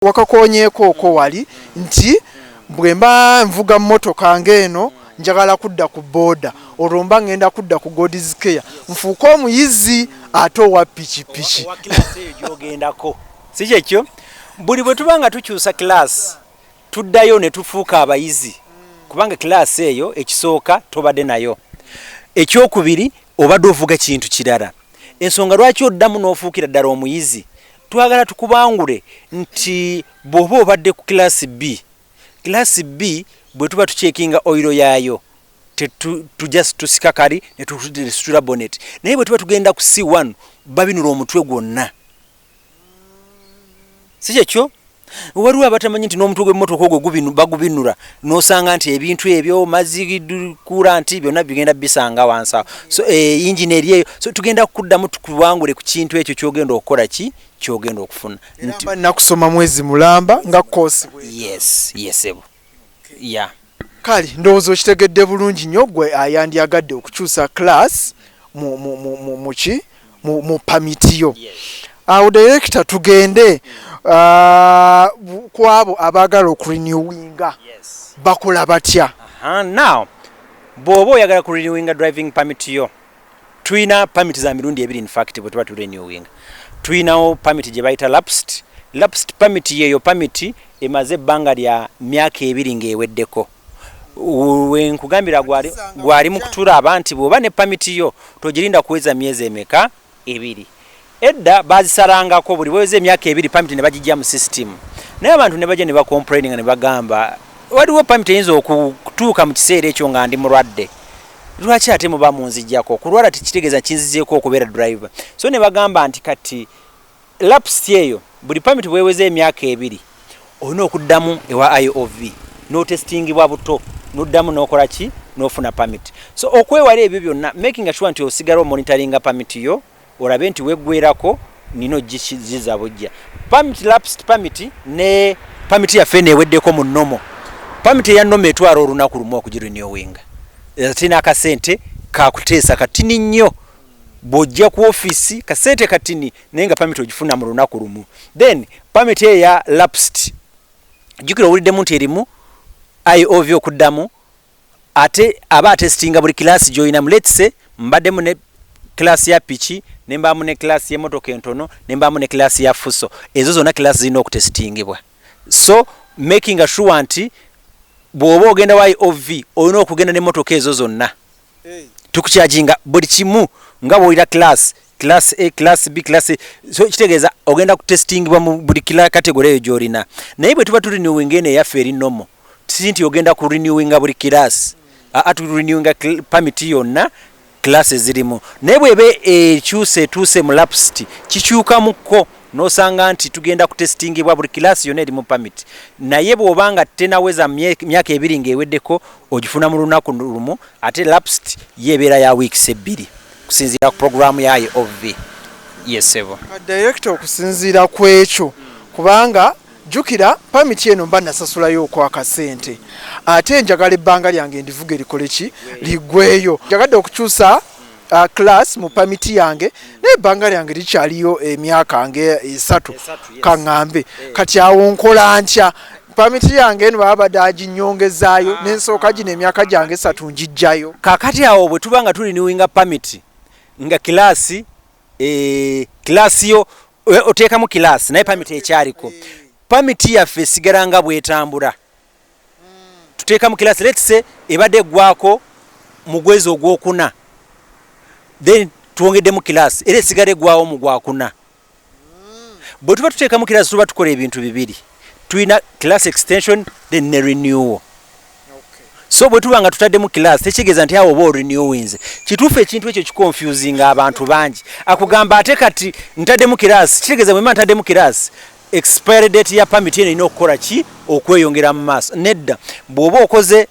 wakakonyeeko okwo wali nti bwemba nvuga mmotoka ng'eno njagala kudda ku boda olwo mba ngenda kudda ku God's Care nfuuka omuyizi ate owa pikipiki gyogendako si kyekyo buli bwe tubanga tukyusa class tuddayo ne tufuuka abayizi kubanga class eyo ekisooka tobadde nayo ekyokubiri obadde ovuga kintu kirala ensonga lwaki oddamu n'ofuukira ddala omuyizi twagala tukubangule nti bw'oba obadde ku class B bwe tuba tucekinga oilo yaayo just tusika kali ne tusitula bonnet naye bwe tuba tugenda ku C1 babinula omutwe gwonna si kyekyo waliwo abatamanyi nti n'omutwe gw'emmotoka ogwo bagubinula n'osanga nti ebintu ebyo mazzi kulanti byonna bigenda bisanga wansi awo so engine eri eyo so tugenda kuddamu tukubangule ku kintu ekyo kyogenda okukola ki kyogenda okufuna nakusoma mwezi mulamba nga course yes ebo yeah kali ndowooza okitegedde bulungi nnyo gwe ayandyagadde okukyusa class mu pamitiyo awo director tugende kwabo abagala okurenewinga bakola batya now bw'oba oyagala kurenewinga driving permit yo tuyina permit za mirundi ebiri in fact bwe tuba turenewinga tuyinawo permit gye bayita lapsed permit yeyo permit emaze ebbanga lya myaka ebiri ng'eweddeko wenkugambira gwali mu kutuula abantu bw'oba ne permit yo togirinda kuweza myezi emeka ebiri edda bazisalangako buli bweweza emyaka ebiri permit ne bagijja mu system naye abantu ne bajja ne bacomplaininga ne bagamba waliwo permit eyinza okutuuka mu kiseera ekyo nga ndi mulwadde lwaki ate muba munzijjako kulwala tekitegeeza kinzizeeko okubeera driver so ne bagamba nti kati lapse eyo buli permit bweweza emyaka ebiri olina okuddamu ewa IOV n'otestingibwa buto n'oddamu n'okola ki n'ofuna permit so okwewala ebyo byonna making sure nti osigala monitoringa permit yo olabe nti weggwerako nino giza bujja permit lapsed permit ne permit yaffe neeweddeko mu nnomo permit eya nnomo etwala olunaku lumu okugirenewinga tina akasente kakuteesa katini nnyo bw'ojja ku office kasente katini naye nga permit ogifuna mu lunaku lumu then permit eya lapsed jjukira owuliddemu nti erimu IOV okuddamu ate aba atestinga buli class joyinamu let's say mbaddemu ne class ya piki nembamu ne class y'emmotoka entono nembamu ne class ya fuso ezo zonna class zirina okutestingibwa so making sure nti bw'oba ogenda wa IOV olina okugenda n'emmotoka ezo zonna tukukyajinga buli kimu nga bw'olira class A, class B, class A. So kitegeeza ogenda kutestingibwa mu buli kila category eyo gy'olina naye bwe tuba turenewinga eno eyaffe eri nomo si nti ogenda kurenewinga buli class turenewinga permit yonna class zirimu naye bw'ebe etuuse mu lapsed kikyukamuko n'osanga nti tugenda kutestingibwa buli class yonna eri mu permit naye bw'obanga tenaweza myaka ebiri ng'eweddeko ogifuna mu lunaku lumu ate lapsed yeebeera ya weeks ebbiri kusinziira ku programu ya IOV yes ebo director okusinziira ku ekyo kubanga jukira permit eno mba nasasulayo okwakasente ate njagala ebbanga lyange ndivuga erikole ki ligweyo njagadde okukyusa class mu permit yange n'ebbanga lyange likyaliyo emyaka nge 3 kaŋŋambe kati awo nkola ntya permit yange eno baba daginyongezaayo n'ensooka gino emyaka gyange 3 njijjayo kakati awo bwe tuba nga turenewinga permit nga class yo oteekamu class naye permit ekyaliko permit yaffe esigala nga bwetambula tuteekamu class let's say ebadde eggwako mu gwezi ogwokuna then tuwongeddemu class era esigala eggwawo mu gwakuna bwe tuba tuteekamu class tuba tukola ebintu bibiri tulina class extension then ne renewal so bwe tuba nga tutaddemu class tekitegeeza nti awo oba orenewinze kituufu ekintu ekyo kiconfusinga abantu bangi akugamba ate kati ntaddemu class kitegeeza bwe mba ntaddemu class expiry date ya permit eno ina okukola ki okweyongera mu maaso nedda bw'oba okoze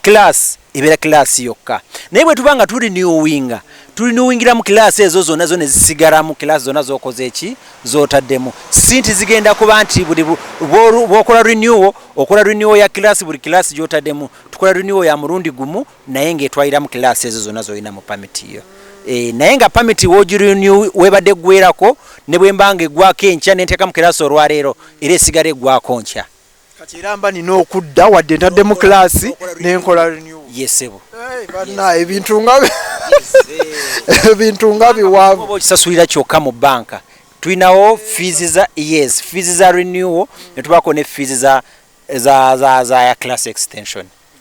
class ebeera class yokka naye bwe tuba nga turenewingira mu class ezo zonna zo ne zisigalamu class zonna z'okoze eki z'otaddemu si nti zigenda kuba nti buli bw'okola renewal ya class buli class gy'otaddemu tukola renewal ya mulundi gumu naye ng'etwaliramu class ezo zonna z'olina mu permit yo naye nga permit wogirenew webadde gwerako ne bwembanga eggwako enkya nenteeka mu kirasi olwaleero era esigala eggwako nkya kati era mba nina okudda wadde ntadde mu kilasi nenkola renew yesebo banna ebintu nga biwaavu oba okisasulira kyokka mu banka tulinawo fees za renewal ne tubaako ne fees za class extension